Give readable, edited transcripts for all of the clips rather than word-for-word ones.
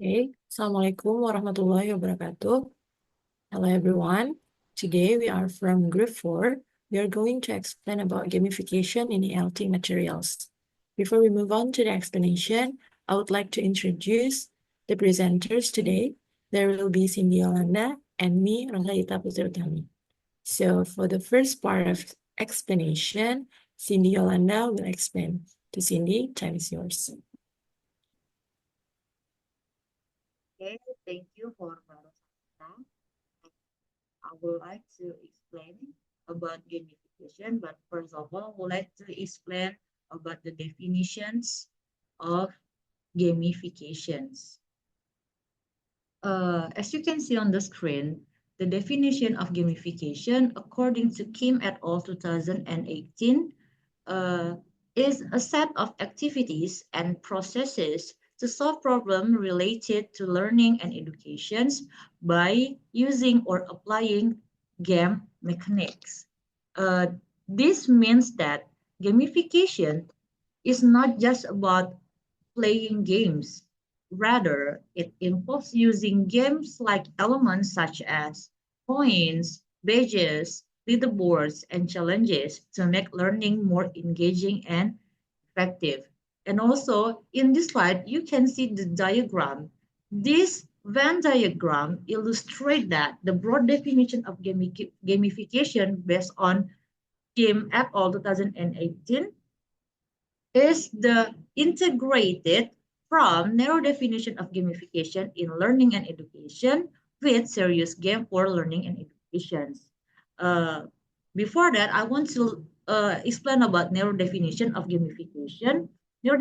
Okay, Assalamualaikum warahmatullahi wabarakatuh. Hello everyone. Today we are from Group 4. We are going to explain about gamification in ELT materials. Before we move on to the explanation, I would like to introduce the presenters today. There will be Cindy Yolanda and me, Rosalita Putri. So for the first part of explanation, Cindy Yolanda will explain. To Cindy, time is yours. Okay, thank you for Rosalita. I would like to explain about gamification, but first of all, I would like to explain about the definitions of gamifications. As you can see on the screen, the definition of gamification, according to Kim et al. 2018, uh, is a set of activities and processes to solve problems related to learning and educations by using or applying game mechanics. Uh, this means that gamification is not just about playing games. Rather, it involves using games like elements such as coins, badges, leaderboards, and challenges to make learning more engaging and effective. And also, in this slide, you can see the diagram. This Venn diagram illustrates that the broad definition of gamification based on Kim et al. 2018 is the integrated from narrow definition of gamification in learning and education with serious game for learning and education. Uh, Before that, I want to explain about narrow definition of gamification. Narrow,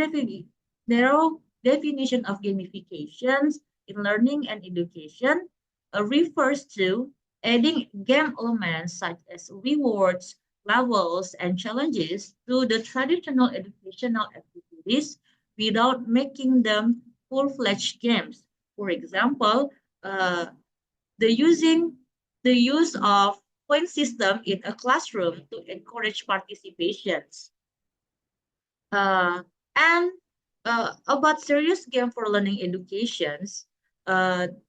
narrow definition of gamifications in learning and education refers to adding game elements such as rewards, levels, and challenges to the traditional educational activities without making them full-fledged games. For example, uh, the using the use of point system in a classroom to encourage participations. And About serious game for learning educations,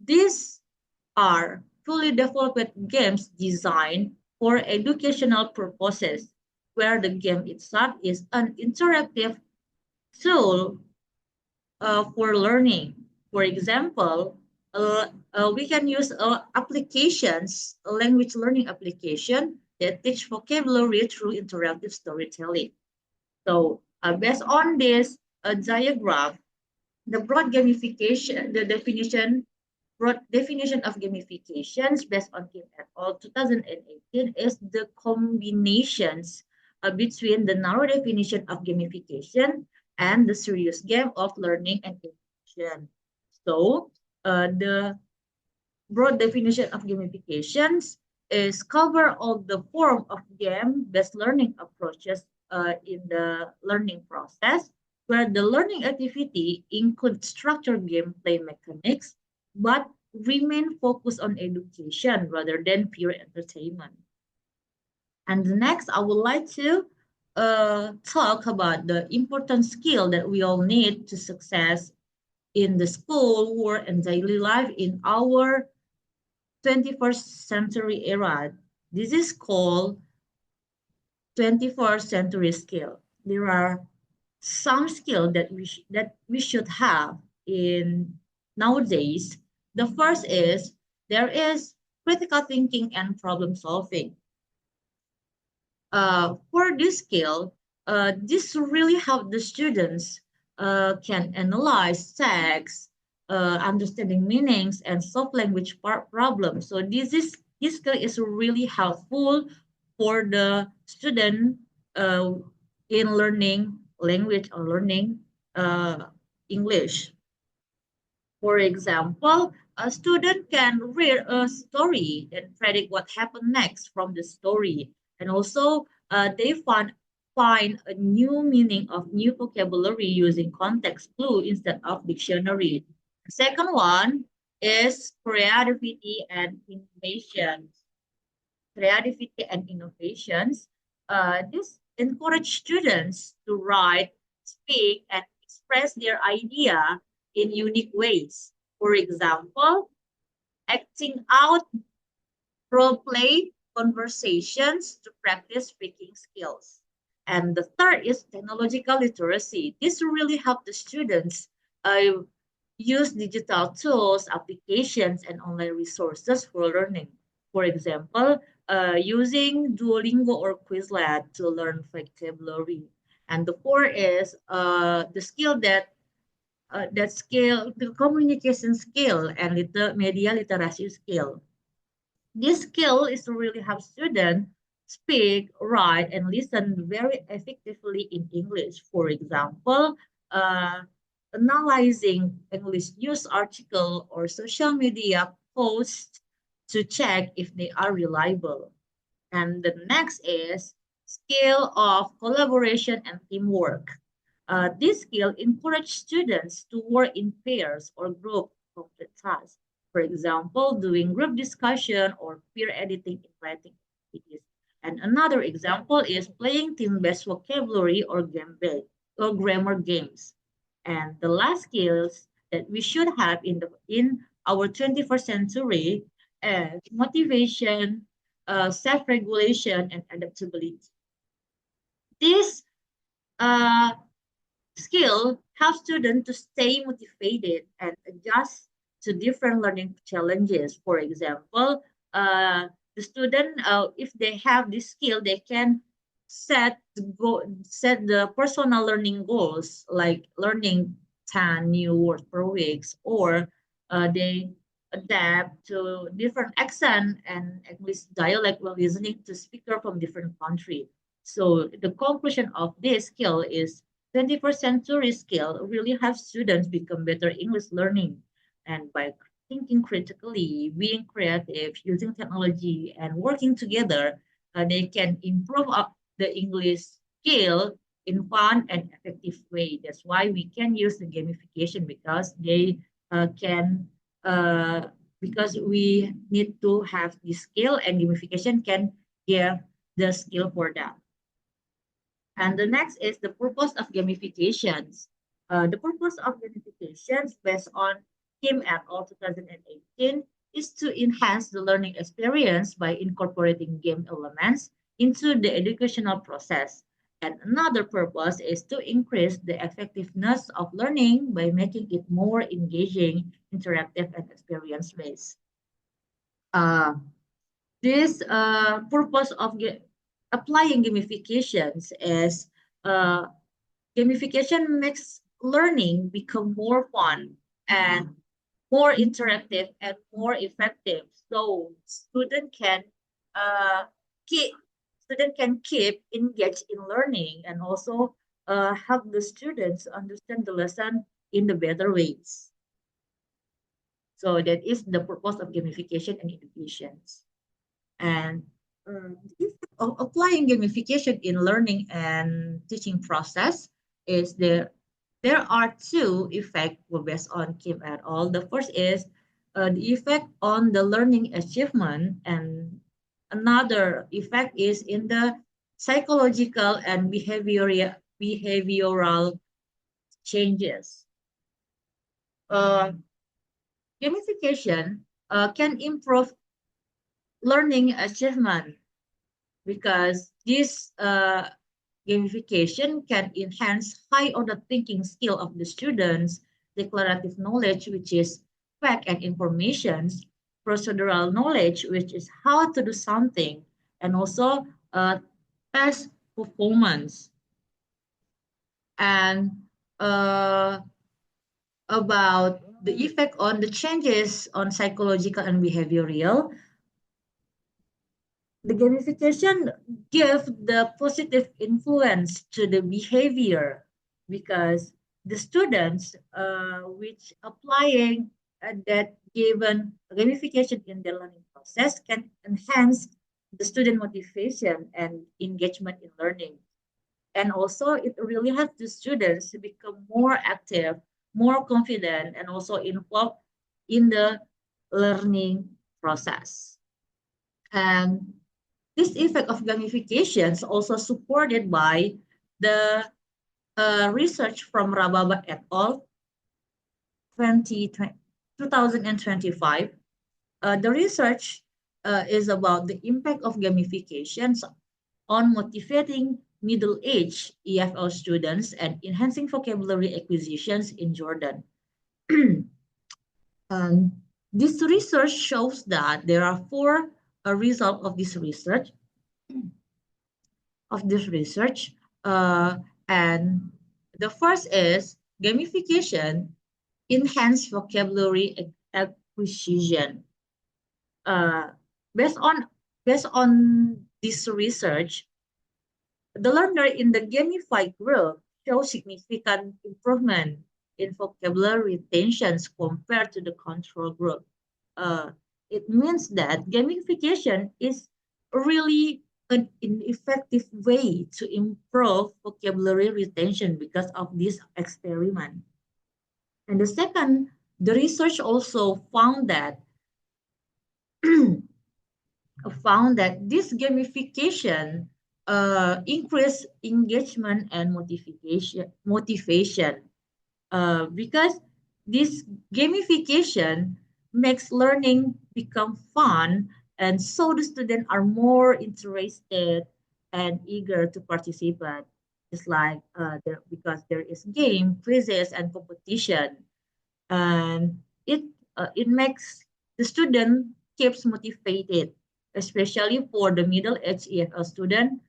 these are fully developed games designed for educational purposes, where the game itself is an interactive tool for learning. For example, we can use applications, a language learning application that teach vocabulary through interactive storytelling. So based on this diagram, the broad gamification, the definition, broad definition of gamifications based on Kim et al. 2018 is the combinations between the narrow definition of gamification and the serious game of learning and education. So the broad definition of gamifications is cover all the form of game-based learning approaches in the learning process, where the learning activity includes structured gameplay mechanics, but remain focused on education rather than pure entertainment. And next, I would like to talk about the important skill that we all need to success in the school, work, and daily life in our 21st century era. This is called 21st century skill. There are some skill that we should have in nowadays. The first is there is critical thinking and problem solving. For this skill, this really help the students can analyze text, understanding meanings, and solve language problems. So this skill is really helpful for the student uh, in learning language or learning English. For example, a student can read a story and predict what happened next from the story. And also, they find a new meaning of new vocabulary using context clue instead of dictionary. The second one is creativity and innovation. Creativity and innovations. This encourage students to write, speak, and express their idea in unique ways. For example, acting out role play conversations to practice speaking skills. And the third is technological literacy. This really helps the students uh, use digital tools, applications, and online resources for learning. For example, using Duolingo or Quizlet to learn vocabulary. And the fourth is the skill that skill, the communication skill and media literacy skill. This skill is to really help students speak, write, and listen very effectively in English. For example, uh, analyzing English news article or social media posts to check if they are reliable. And the next is skill of collaboration and teamwork. This skill encourages students to work in pairs or group complete tasks. For example, doing group discussion or peer editing in writing activities. And another example is playing team-based vocabulary or game-based or grammar games. And the last skills that we should have in our 21st century is motivation, self-regulation, and adaptability. This uh, skill helps students to stay motivated and adjust to different learning challenges. For example, the student, if they have this skill, they can set the personal learning goals like learning 10 new words per week, or they adapt to different accent and English dialect while listening to speaker from different country. So the conclusion of this skill is 21st century skill really have students become better English learning. And by thinking critically, being creative, using technology, and working together, they can improve up the English skill in fun and effective way. That's why we can use the gamification because they can because we need to have the skill and gamification can give the skill for that. And the next is the purpose of gamifications. The purpose of gamifications based on Kim et al. 2018 is to enhance the learning experience by incorporating game elements into the educational process. And another purpose is to increase the effectiveness of learning by making it more engaging, interactive, and experience-based. Uh, this purpose of applying gamifications is uh, gamification makes learning become more fun and more interactive and more effective. So uh, keep student can keep engaged in learning and also help the students understand the lesson in the better ways. So that is the purpose of gamification and education. And the effect of applying gamification in learning and teaching process is there are two effects based on Kim et al. The first is the effect on the learning achievement, and another effect is in the psychological and behavioral changes. Uh, Gamification can improve learning achievement because this gamification can enhance high order thinking skill of the students, declarative knowledge, which is fact and information, procedural knowledge, which is how to do something, and also past performance. And uh, about the effect on the changes on psychological and behavioral, the gamification give the positive influence to the behavior because the students which applying that given gamification in the learning process can enhance the student motivation and engagement in learning. And also it really helps the students to become more active, more confident, and also involved in the learning process. And this effect of gamification is also supported by the research from Rababa et al. 2020. 2025, the research is about the impact of gamifications on motivating middle-aged EFL students and enhancing vocabulary acquisitions in Jordan. And this research shows that there are four results of this research. Uh, and the first is gamification enhance vocabulary acquisition. Uh, based on based on this research, the learner in the gamified group show significant improvement in vocabulary retentions compared to the control group. Uh, it means that gamification is really an effective way to improve vocabulary retention because of this experiment. And the second, the research also found that this gamification increase engagement and motivation because this gamification makes learning become fun, and so the students are more interested and eager to participate. It's like because there is game, quizzes, and competition, and it makes the student keeps motivated, especially for the middle-aged EFL student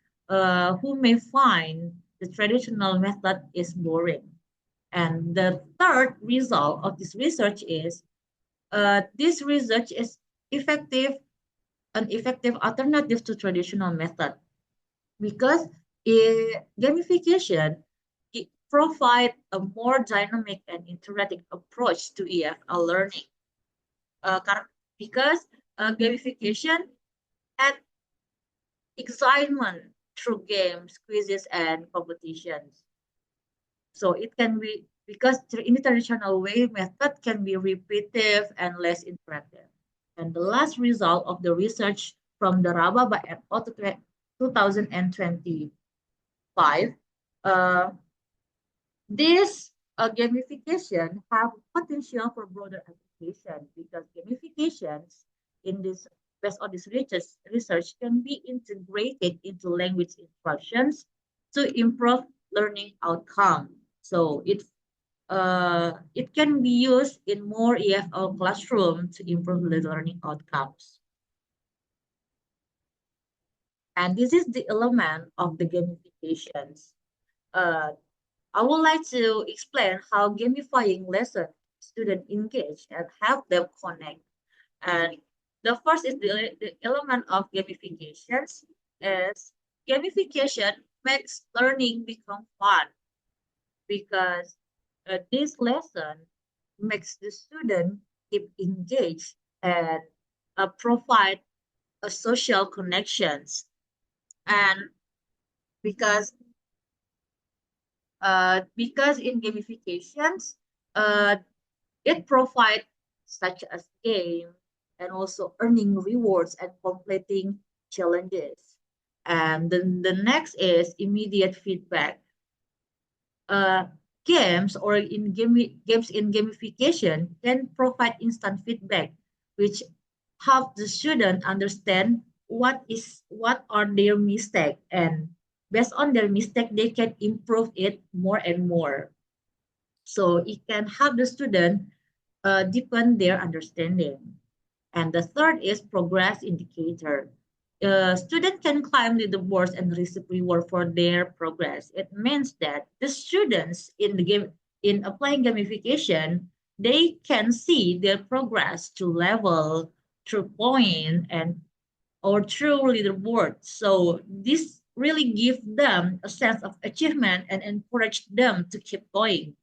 who may find the traditional method is boring. And the third result of this research is this research is effective, an effective alternative to traditional method because gamification it provide a more dynamic and interactive approach to EFL learning. Uh, because gamification add excitement through games, quizzes, and competitions. So it can be because in the traditional way method can be repetitive and less interactive. And the last result of the research from the Rababa et al. 2025, uh, this gamification have potential for broader application because gamifications in this based on this research can be integrated into language instructions to improve learning outcome. So it can be used in more EFL classroom to improve the learning outcomes. And this is the element of the gamifications. Uh, I would like to explain how gamifying lessons students engage and help them connect. And the first is the element of gamifications is gamification makes learning become fun because this lesson makes the student keep engaged and provide a social connections. And because because in gamifications, uh, it provides such as game and also earning rewards and completing challenges. And then the next is immediate feedback. Uh, games or games in gamification can provide instant feedback, which help the student understand what are their mistake, and based on their mistake they can improve it more and more. So it can help the student deepen their understanding. And the third is progress indicator. Student can climb leaderboards and receive reward for their progress. It means that the students in the game in applying gamification, they can see their progress to level, through point, and or through leaderboard. So this really gives them a sense of achievement and encourage them to keep going.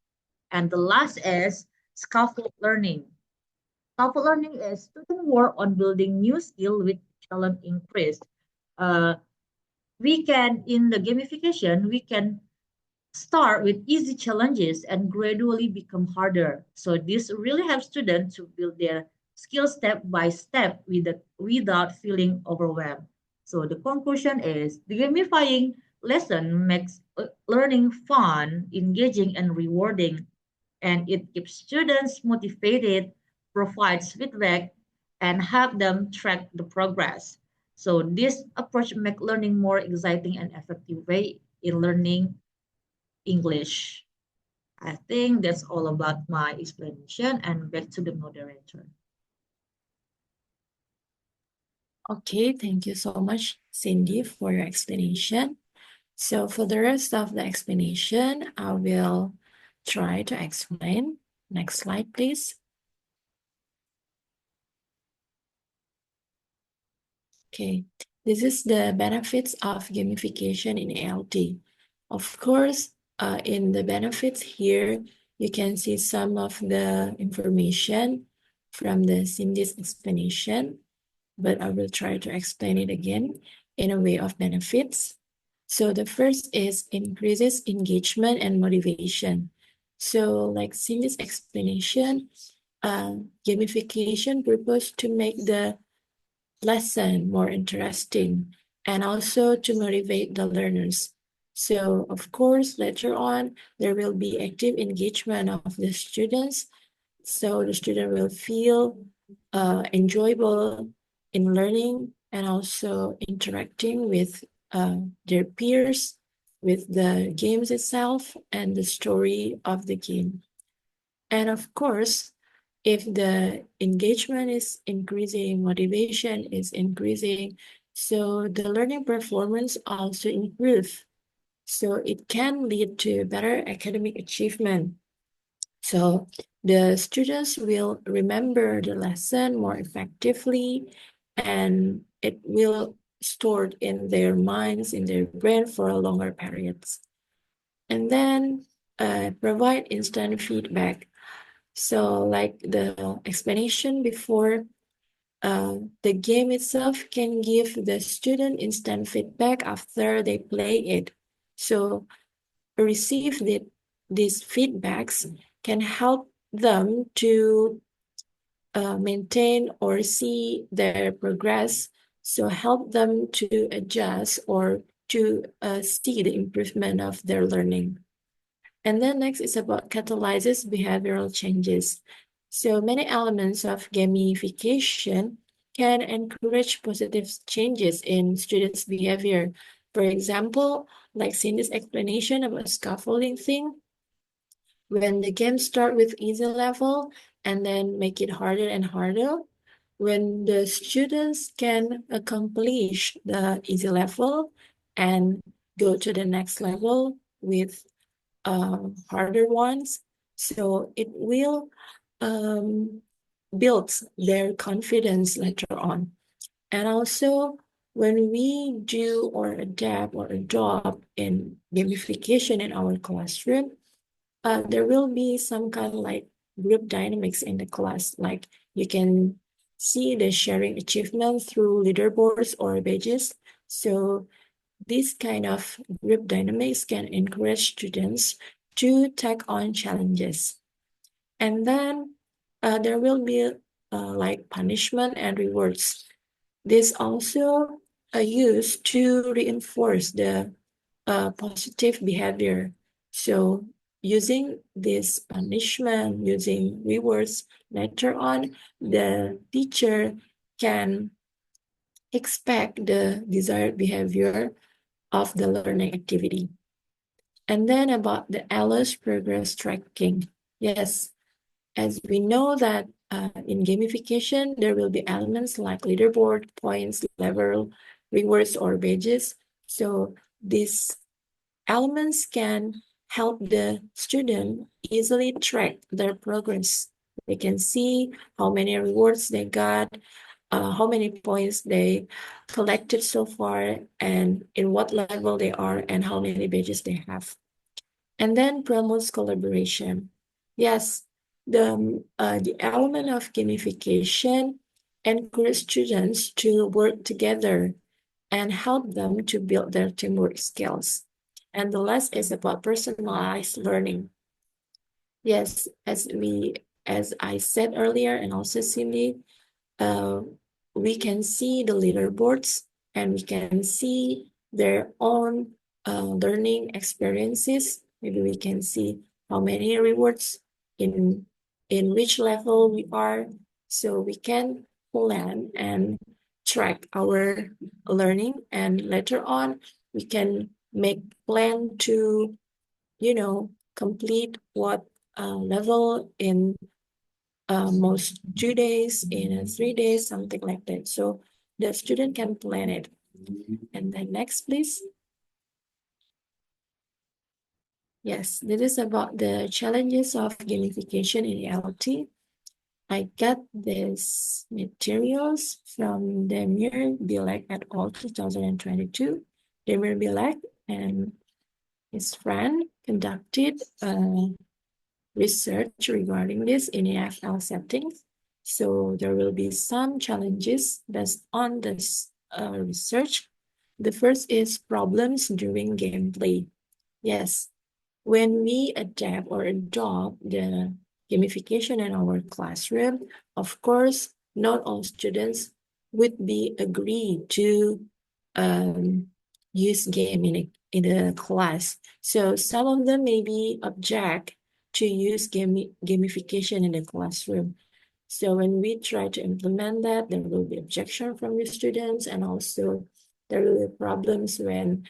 And the last is scaffold learning. Scaffold learning is student work on building new skill with challenge increase. Uh, we can, in the gamification, we can start with easy challenges and gradually become harder. So this really helps students to build their skills step by step without feeling overwhelmed. So the conclusion is the gamifying lesson makes learning fun, engaging, and rewarding, and it keeps students motivated, provides feedback, and help them track the progress. So this approach makes learning more exciting and effective way in learning English. I think that's all about my explanation and back to the moderator. Okay, thank you so much, Cindy, for your explanation. So for the rest of the explanation, I will try to explain. Next slide, please. Okay, this is the benefits of gamification in ALT. Of course, in the benefits here, you can see some of the information from the Cindy's explanation, but I will try to explain it again in a way of benefits. So the first is increases engagement and motivation. So like Cindy's explanation, gamification purpose to make the lesson more interesting and also to motivate the learners. So of course, later on, there will be active engagement of the students. So the student will feel enjoyable in learning and also interacting with their peers, with the games itself and the story of the game. And of course, if the engagement is increasing, motivation is increasing, so the learning performance also improve. So it can lead to better academic achievement. So the students will remember the lesson more effectively and it will stored in their minds, in their brain for a longer periods. And then provide instant feedback. So like the explanation before, the game itself can give the student instant feedback after they play it. So receive these feedbacks can help them to maintain or see their progress. So help them to adjust or to see the improvement of their learning. And then next is about catalyzes behavioral changes. So many elements of gamification can encourage positive changes in students' behavior. For example, like Cindy's explanation about scaffolding thing, when the game start with easy level and then make it harder and harder, when the students can accomplish the easy level and go to the next level with harder ones. So it will build their confidence later on. And also, when we do or adapt or adopt in gamification in our classroom, there will be some kind of like group dynamics in the class. Like you can see the sharing achievements through leaderboards or badges. So this kind of group dynamics can encourage students to take on challenges. And then there will be like punishment and rewards. This also used to reinforce the positive behavior. So using this punishment, using rewards, later on, the teacher can expect the desired behavior of the learning activity. And then about the Alice progress tracking. Yes, as we know that in gamification, there will be elements like leaderboard, points, level, rewards, or badges. So these elements can help the student easily track their progress. They can see how many rewards they got, how many points they collected so far, and in what level they are, and how many badges they have. And then promotes collaboration. Yes, the element of gamification encourages students to work together and help them to build their teamwork skills. And the last is about personalized learning. Yes, as I said earlier, and also Cindy, uh, we can see the leaderboards and we can see their own learning experiences. Maybe we can see how many rewards in which level we are, so we can plan and track our learning, and later on we can make plan to complete what level in most 2 days, in 3 days, something like that. So the student can plan it. And then next, please. Yes, this is about the challenges of gamification in LT. I got these materials from Demir Bilek et al. 2022. Demir Bilek and his friend conducted research regarding this in EFL settings. So there will be some challenges based on this research. The first is problems during gameplay. Yes, when we adapt or adopt the gamification in our classroom, of course, not all students would be agreed to um, use game in the class. So some of them maybe object to use gamification in the classroom. So when we try to implement that, there will be objection from the students, and also there will be problems when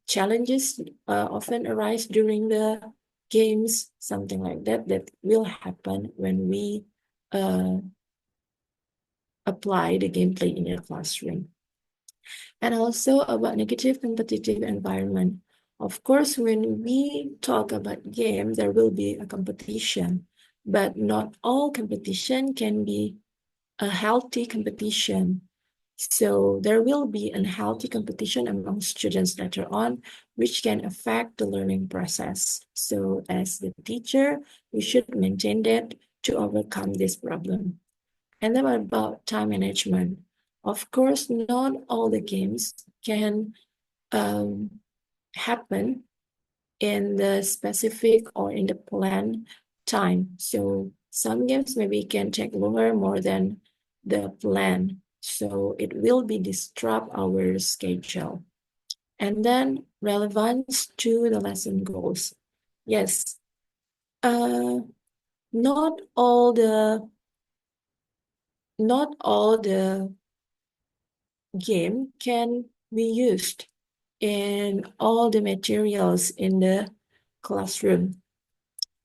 challenges often arise during the games, something like that, that will happen when we apply the gameplay in the classroom. And also about negative competitive environment. Of course, when we talk about game, there will be a competition, but not all competition can be a healthy competition. So there will be unhealthy competition among students later on, which can affect the learning process. So as the teacher, we should maintain that to overcome this problem. And then about time management. Of course, not all the games can happen in the specific or in the planned time. So some games maybe can take longer more than the plan. So it will be disrupt our schedule. And then relevance to the lesson goals. Yes, uh, not all the not all the game can be used in all the materials in the classroom,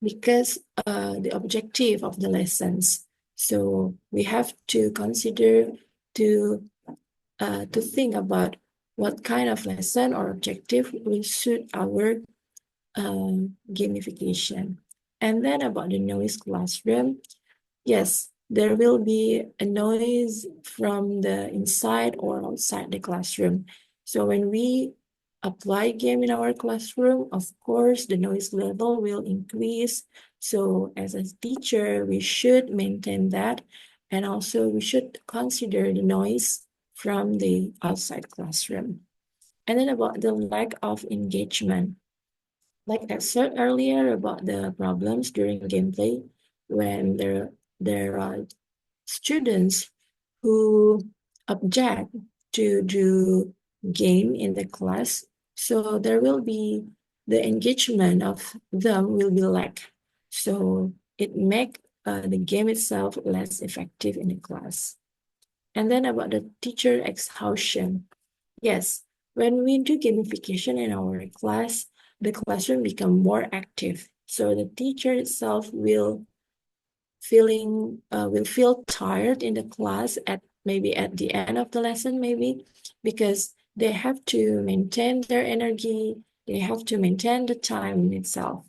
because the objective of the lessons. So we have to consider to think about what kind of lesson or objective will suit our gamification. And then about the noise classroom, yes, there will be a noise from the inside or outside the classroom. So when we apply game in our classroom, of course, the noise level will increase. So as a teacher, we should maintain that. And also we should consider the noise from the outside classroom. And then about the lack of engagement. Like I said earlier about the problems during gameplay, when there are students who object to do game in the class, so there will be the engagement of them will be lack. So it make the game itself less effective in the class. And then about the teacher exhaustion. Yes, when we do gamification in our class, the classroom become more active. So the teacher itself will feel tired in the class at maybe at the end of the lesson, maybe because they have to maintain their energy, they have to maintain the time itself.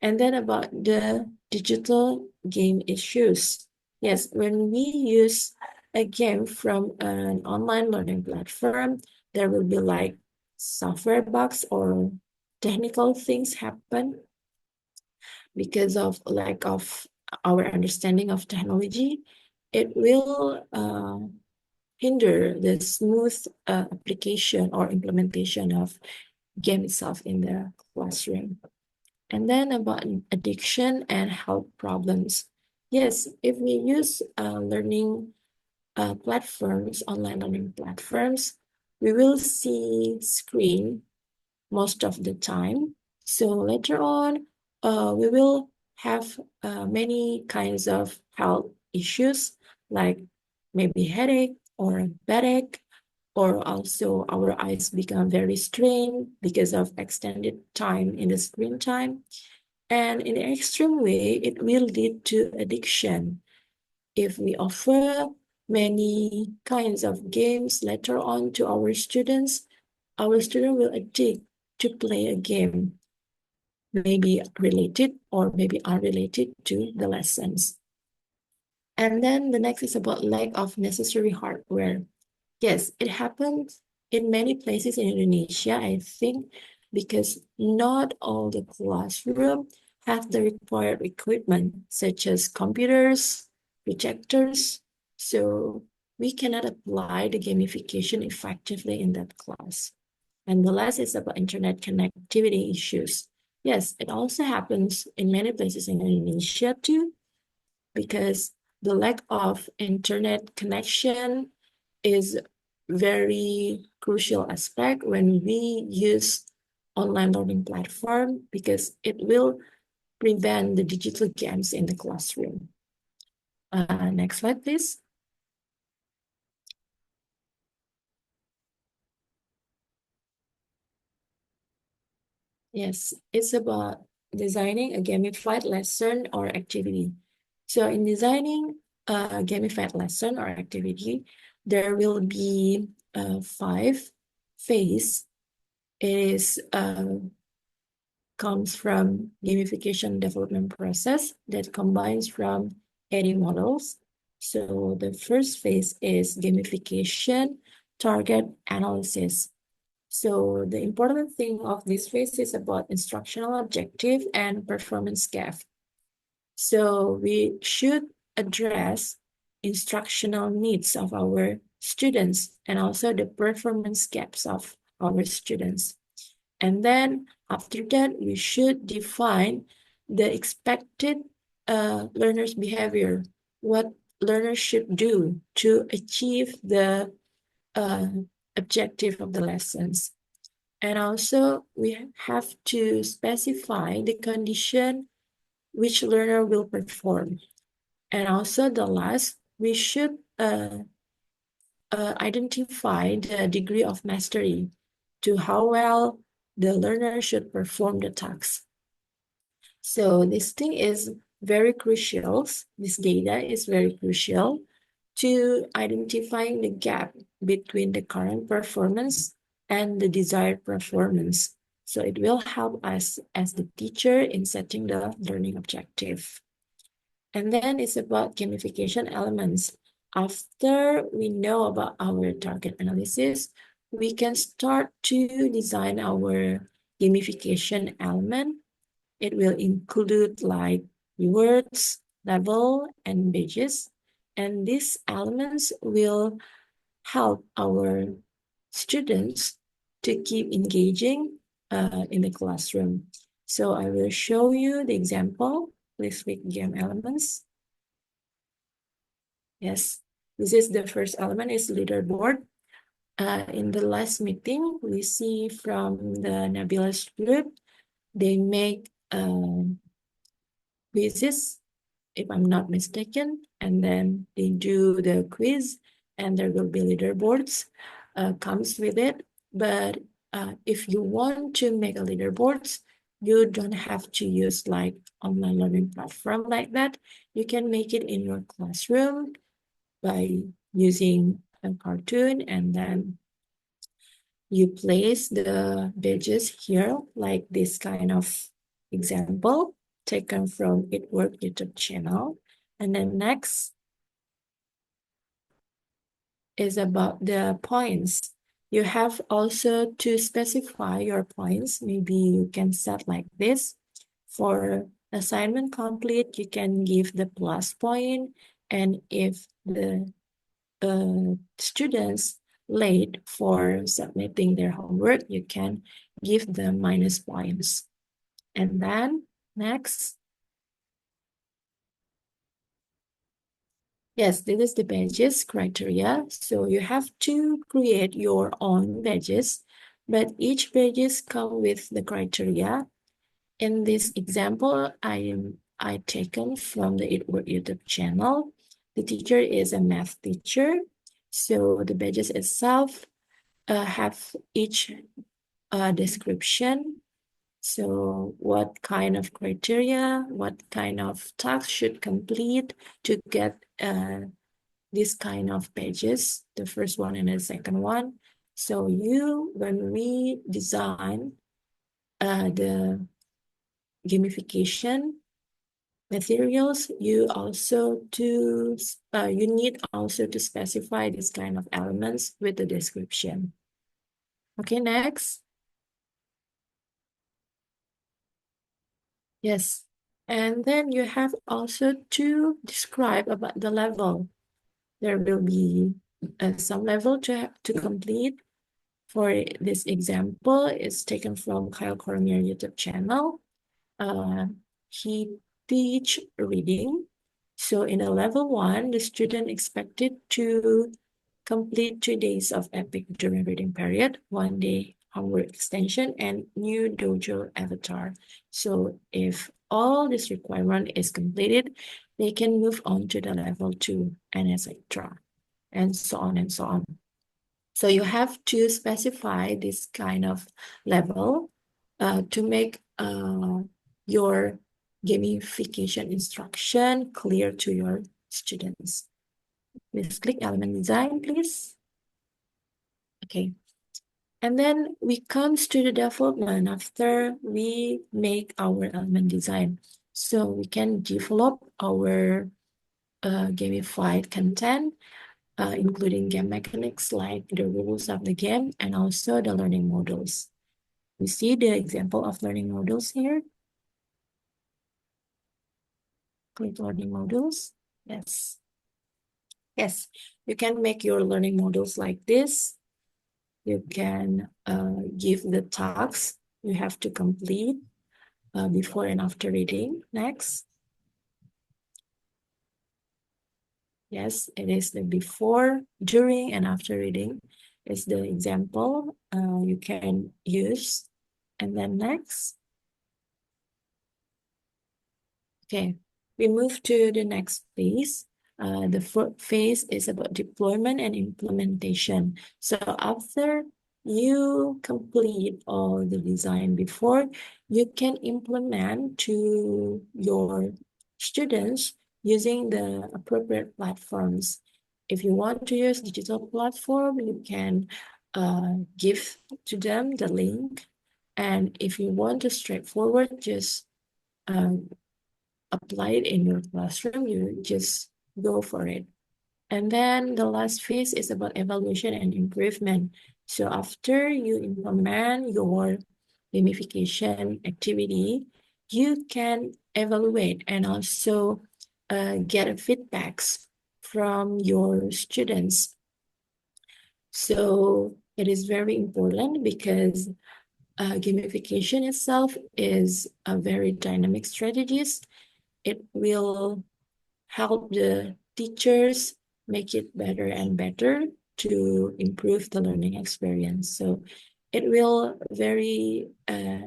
And then about the digital game issues. Yes, when we use a game from an online learning platform, there will be like software bugs or technical things happen because of lack of our understanding of technology. It will hinder the smooth application or implementation of game itself in the classroom. And then about addiction and health problems. Yes, if we use learning platforms, online learning platforms, we will see screen most of the time. So later on, we will have many kinds of health issues like maybe headache or backache, or also our eyes become very strained because of extended time in the screen time. And in an extreme way, it will lead to addiction. If we offer many kinds of games later on to our students will addict to play a game, maybe related or maybe unrelated to the lessons. And then the next is about lack of necessary hardware. Yes, it happens in many places in Indonesia, I think, because not all the classroom have the required equipment, such as computers, projectors. So we cannot apply the gamification effectively in that class. And the last is about internet connectivity issues. Yes, it also happens in many places in Indonesia too, because the lack of internet connection is very crucial aspect when we use online learning platform, because it will prevent the digital games in the classroom. Next slide, please. Yes, it's about designing a gamified lesson or activity. So in designing a gamified lesson or activity, there will be five phases. It is comes from gamification development process that combines from 80 models. So the first phase is gamification target analysis. So the important thing of this phase is about instructional objective and performance gap. So we should address instructional needs of our students and also the performance gaps of our students. And then after that, we should define the expected learner's behavior, what learners should do to achieve the uh, objective of the lessons. And also, we have to specify the condition which learner will perform. And also, the last, we should identify the degree of mastery to how well the learner should perform the task. So this thing is very crucial. This data is very crucial to identifying the gap between the current performance and the desired performance. So it will help us as the teacher in setting the learning objective. And then it's about gamification elements. After we know about our target analysis, we can start to design our gamification element. It will include like rewards, level, and badges. And these elements will help our students to keep engaging in the classroom. So I will show you the example. Please click game elements. Yes, this is the first element is leaderboard. In the last meeting, we see from the Nabila's group, they make quizzes, if I'm not mistaken, and then they do the quiz, and there will be leaderboards comes with it. But if you want to make a leaderboards, you don't have to use like online learning platform like that. You can make it in your classroom by using a cartoon, and then you place the badges here, like this kind of example taken from It Work YouTube channel. And then next is about the points. You have also to specify your points. Maybe you can set like this. For assignment complete, you can give the plus point. And if the students late for submitting their homework, you can give them minus points. And then next, yes, this is the badges criteria. So you have to create your own badges, but each badges come with the criteria. In this example, I taken from the It Work YouTube channel. The teacher is a math teacher. So the badges itself have each description. So what kind of criteria, what kind of task should complete to get this kind of badges, the first one and the second one. So when we design the gamification materials, you need also to specify this kind of elements with the description. Okay, next. Yes. And then you have also to describe about the level. There will be some level to complete. For this example, it's taken from Kyle Cormier YouTube channel. He teach reading. So in a level 1, the student expected to complete 2 days of epic during reading period, 1 day homework extension, and new dojo avatar. So if all this requirement is completed, they can move on to the level 2 and etc. And so on and so on. So you have to specify this kind of level to make your gamification instruction clear to your students. Please click element design, please. Okay. And then we comes to the development after we make our element design. So we can develop our gamified content, including game mechanics like the rules of the game and also the learning modules. We see the example of learning modules here. Click learning modules. Yes. Yes, you can make your learning modules like this. You can give the tasks you have to complete before and after reading. Next. Yes, it is the before, during, and after reading is the example you can use. And then next. Okay, we move to the next phase. The fourth phase is about deployment and implementation. So after you complete all the design before, you can implement to your students using the appropriate platforms. If you want to use digital platform, you can give to them the link. And if you want to straightforward, just apply it in your classroom, you just go for it. And then the last phase is about evaluation and improvement. So after you implement your gamification activity, you can evaluate and also get feedbacks from your students. So it is very important because gamification itself is a very dynamic strategies. It will help the teachers make it better and better to improve the learning experience. So it will very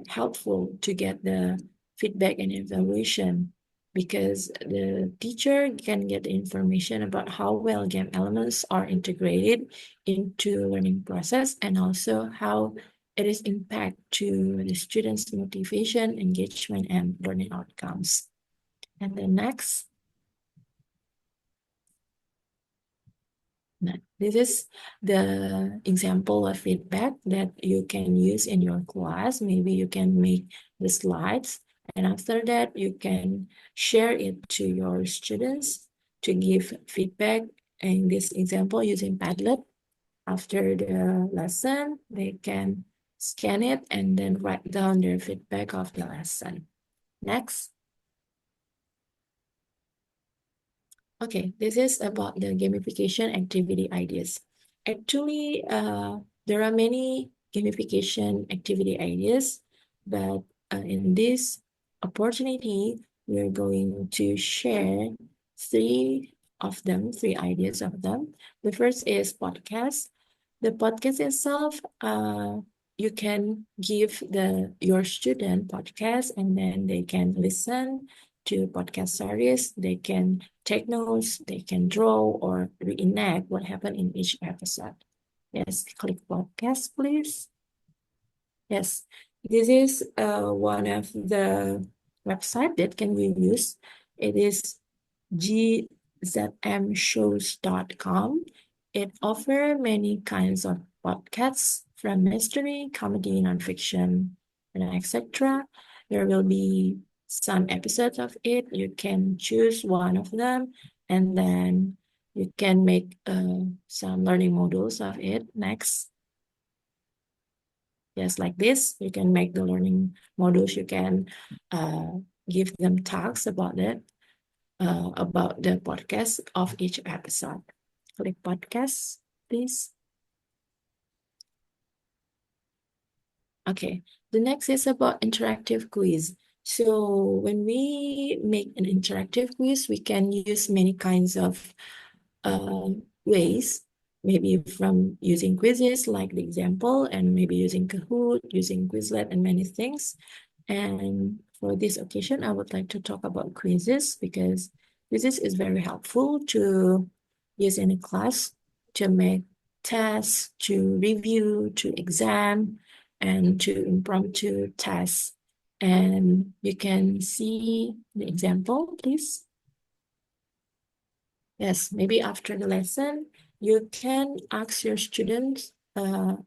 helpful to get the feedback and evaluation because the teacher can get information about how well game elements are integrated into learning process and also how it is impact to the students' motivation, engagement, and learning outcomes. And then next. This is the example of feedback that you can use in your class. Maybe you can make the slides, and after that, you can share it to your students to give feedback. In this example, using Padlet, after the lesson, they can scan it and then write down their feedback of the lesson. Next. Okay, this is about the gamification activity ideas. Actually, there are many gamification activity ideas, but in this opportunity, we're going to share three ideas of them. The first is podcast. The podcast itself, you can give your student podcast and then they can listen to podcast series. They can take notes, they can draw or reenact what happened in each episode. Yes, click podcast, please. Yes, this is one of the website that can be used. It is gzmshows.com. It offers many kinds of podcasts from mystery, comedy, nonfiction, and etc. There will be some episodes of it. You can choose one of them, and then you can make some learning modules of it next. Yes, like this, you can make the learning modules. You can give them tasks about it, about the podcast of each episode. Click podcast, please. Okay, the next is about interactive quiz. So when we make an interactive quiz, we can use many kinds of ways, maybe from using quizzes like the example, and maybe using Kahoot, using Quizlet, and many things. And for this occasion, I would like to talk about quizzes because quizzes is very helpful to use in a class to make tests, to review, to exam, and to impromptu tests. And you can see the example, please. Yes, maybe after the lesson, you can ask your students to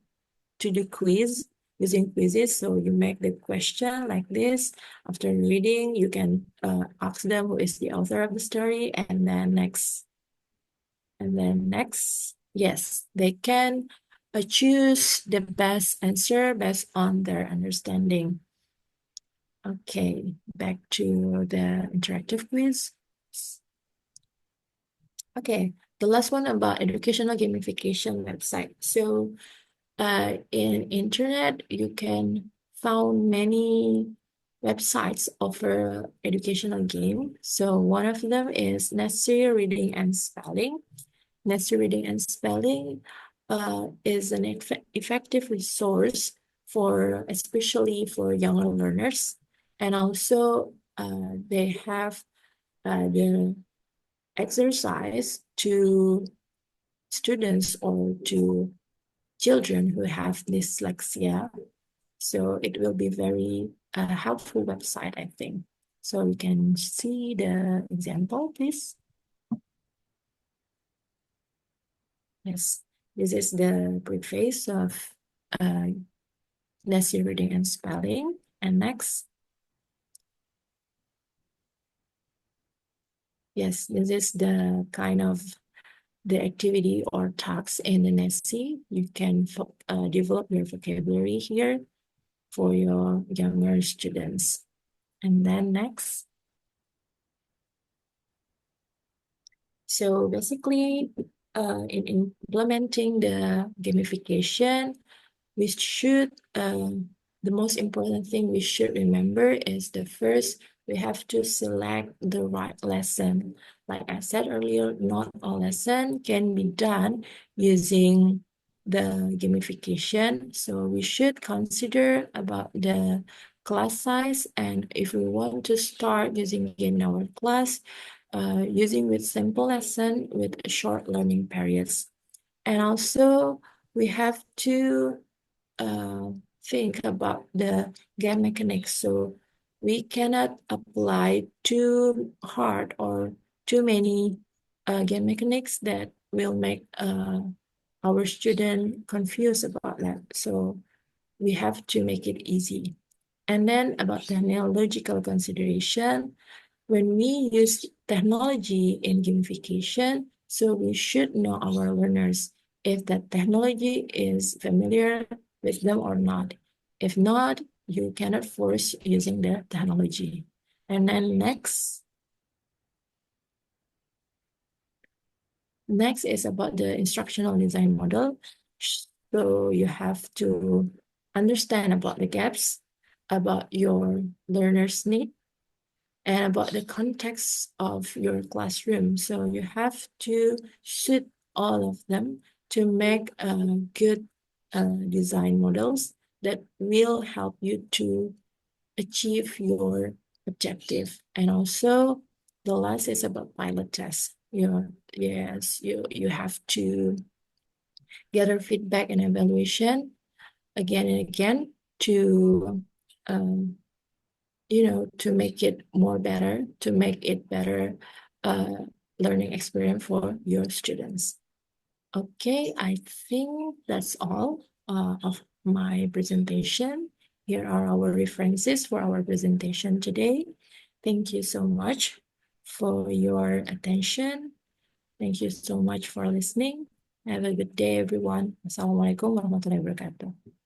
do quiz using quizzes. So you make the question like this. After reading, you can ask them who is the author of the story, and then next, yes, they can choose the best answer based on their understanding. Okay, back to the interactive quiz. Okay, the last one about educational gamification website. So in internet, you can found many websites offer educational game. So one of them is Necessary Reading and Spelling. Necessary Reading and Spelling is an effective resource for especially for younger learners. And also they have the exercise to students or to children who have dyslexia. So it will be very helpful website, I think. So you can see the example, please. Yes, this is the preface of Necessary Reading and Spelling. And next, yes, this is the kind of the activity or task in the NESI. You can develop your vocabulary here for your younger students. And then next. So basically, in implementing the gamification, we should, the most important thing we should remember is the first, we have to select the right lesson. Like I said earlier, not all lesson can be done using the gamification. So we should consider about the class size. And if we want to start using game in our class, using with simple lesson with short learning periods. And also we have to think about the game mechanics. So we cannot apply too hard or too many game mechanics that will make our student confused about that. So we have to make it easy. And then about the neurological consideration, when we use technology in gamification, so we should know our learners if that technology is familiar with them or not. If not, you cannot force using the technology. And then next is about the instructional design model. So you have to understand about the gaps, about your learners' need, and about the context of your classroom. So you have to suit all of them to make good design models that will help you to achieve your objective. And also the last is about pilot tests. You have to gather feedback and evaluation again and again to um, to make it more better, to make it better learning experience for your students. Okay, I think that's all of my presentation. Here are our references for our presentation today. Thank you so much for your attention. Thank you so much for listening. Have a good day, everyone. Assalamualaikum warahmatullahi wabarakatuh.